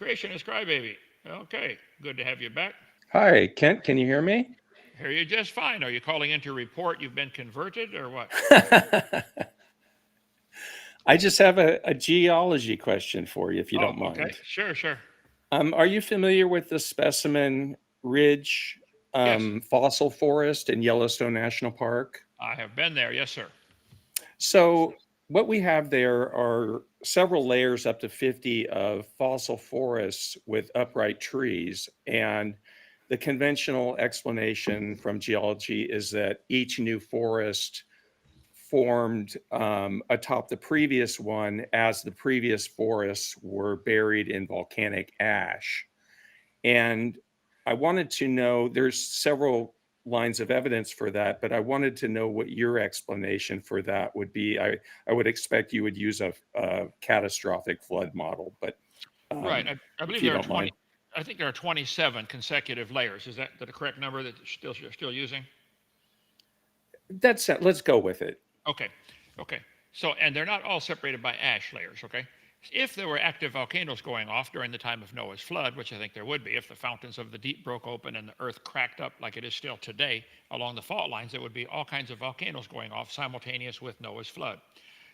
creationist Crybaby. Okay, good to have you back. Hi, Kent, can you hear me? Hear you just fine. Are you calling in to report you've been converted or what? I just have a geology question for you, if you Oh, don't okay. mind. Sure. Are you familiar with the Specimen Ridge Yes, fossil forest in Yellowstone National Park? I have been there. Yes, sir. So, what we have there are several layers, up to 50, of fossil forests with upright trees. And the conventional explanation from geology is that each new forest formed atop the previous one as the previous forests were buried in volcanic ash. And I wanted to know, there's several lines of evidence for that, but I wanted to know what your explanation for that would be. I would expect you would use a catastrophic flood model, but Right. um, I if believe you there are don't 20. mind. I think there are 27 consecutive layers. Is that the correct number that you're still using? That's it. Let's go with it. Okay. Okay. So, and they're not all separated by ash layers. Okay. If there were active volcanoes going off during the time of Noah's flood, which I think there would be, if the fountains of the deep broke open and the earth cracked up like it is still today along the fault lines, there would be all kinds of volcanoes going off simultaneous with Noah's flood.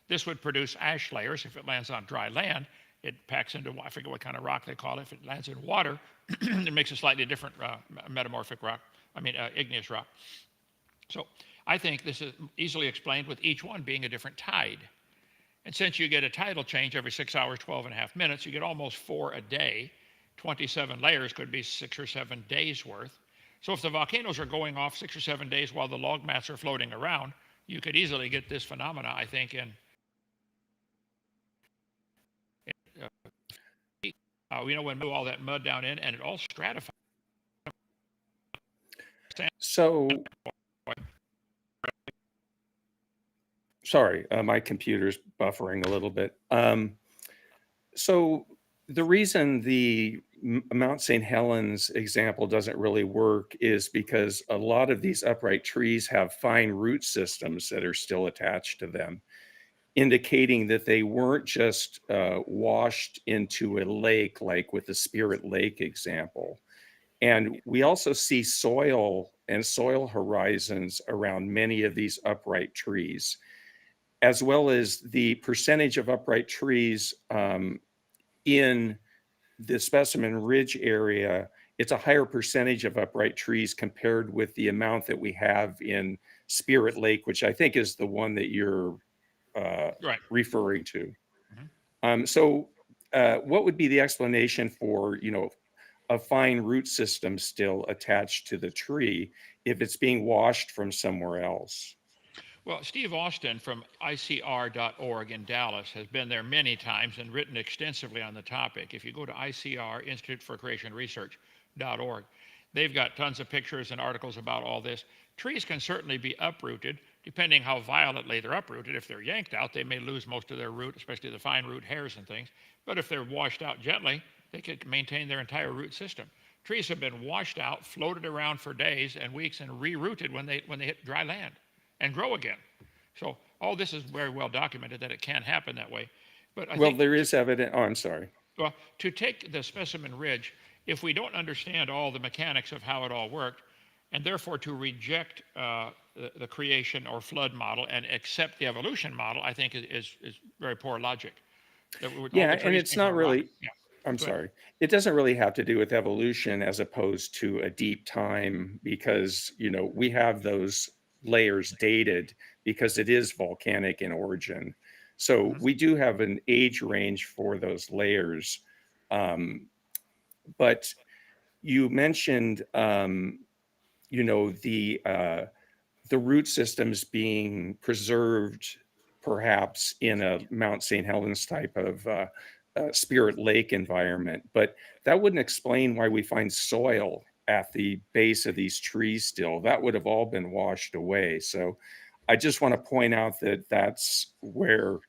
This would produce ash layers. If it lands on dry land, it packs into, I forget what kind of rock they call it. If it lands in water, it makes a slightly different metamorphic rock, igneous rock. So I think this is easily explained with each one being a different tide. And since you get a tidal change every 6 hours, 12 and a half minutes, you get almost 4 a day. 27 layers could be 6 or 7 days worth. So if the volcanoes are going off 6 or 7 days while the log mats are floating around, you could easily get this phenomena, I think, in when we move all that mud down in and it all stratifies. So, sorry, my computer's buffering a little bit. So the reason the Mount St. Helens example doesn't really work is because a lot of these upright trees have fine root systems that are still attached to them, indicating that they weren't just washed into a lake like with the Spirit Lake example. And we also see soil and soil horizons around many of these upright trees, as well as the percentage of upright trees in the Specimen Ridge area. It's a higher percentage of upright trees compared with the amount that we have in Spirit Lake, which I think is the one that you're Right. referring to. Mhm. What would be the explanation for, a fine root system still attached to the tree if it's being washed from somewhere else? Well, Steve Austin from ICR.org in Dallas has been there many times and written extensively on the topic. If you go to ICR, Institute for Creation Research.org, they've got tons of pictures and articles about all this. Trees can certainly be uprooted, depending how violently they're uprooted. If they're yanked out, they may lose most of their root, especially the fine root hairs and things. But if they're washed out gently, they could maintain their entire root system. Trees have been washed out, floated around for days and weeks, and re-rooted when they hit dry land and grow again. So all this is very well documented that it can happen that way. But I Well, think, there is evidence. Oh, I'm sorry. well, to take the Specimen Ridge, if we don't understand all the mechanics of how it all worked, and therefore to reject the creation or flood model and accept the evolution model, I think is very poor logic. That all Yeah, the and trees it's came from not a rock. really, Yeah, I'm go ahead. sorry, it doesn't really have to do with evolution as opposed to a deep time, because, we have those layers dated because it is volcanic in origin. So Mhm. we do have an age range for those layers. Um, but you mentioned, the root systems being preserved perhaps in a Mount St. Helens type of Spirit Lake environment. But that wouldn't explain why we find soil at the base of these trees still. That would have all been washed away. So I just want to point out that that's where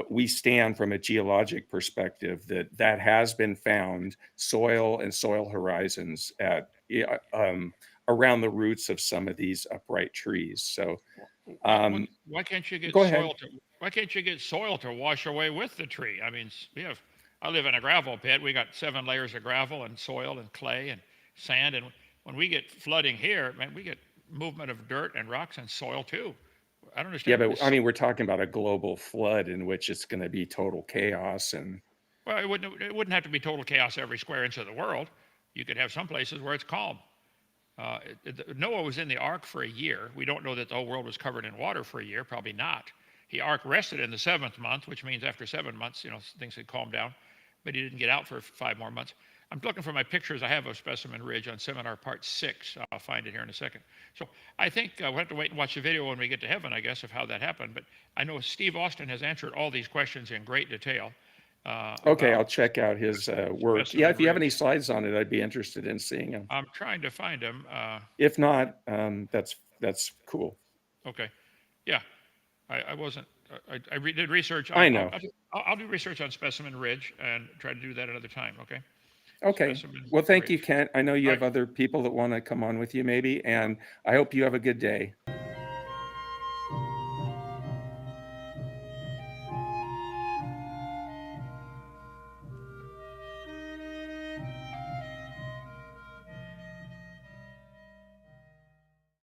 we stand from a geologic perspective, that has been found, soil and soil horizons at around the roots of some of these upright trees. So Why can't you get go ahead. soil to why can't you get soil to wash away with the tree? I mean, we have I live in a gravel pit. We got 7 layers of gravel and soil and clay and sand. And when we get flooding here, man, we get movement of dirt and rocks and soil too. I don't Yeah, understand. but I mean, we're talking about a global flood in which it's going to be total chaos. And Well, it wouldn't have to be total chaos every square inch of the world. You could have some places where it's calm. Noah was in the ark for a year. We don't know that the whole world was covered in water for a year, probably not. The ark rested in the 7th month, which means after 7 months, things had calmed down, but he didn't get out for 5 more months. I'm looking for my pictures I have of Specimen Ridge on seminar part 6. I'll find it here in a second. So I think we'll have to wait and watch the video when we get to heaven, I guess, of how that happened. But I know Steve Austin has answered all these questions in great detail okay, I'll about check out his work. Yeah, Specimen if you have any Ridge. slides on it, I'd be interested in seeing them. I'm trying to find them. If not, that's cool. Okay. Yeah. I wasn't. Did research. I know. I'll do research on Specimen Ridge and try to do that another time. Okay. Okay. Specimen Well, thank you, Ridge. Kent. I know you All have right. other people that want to come on with you maybe, and I hope you have a good day.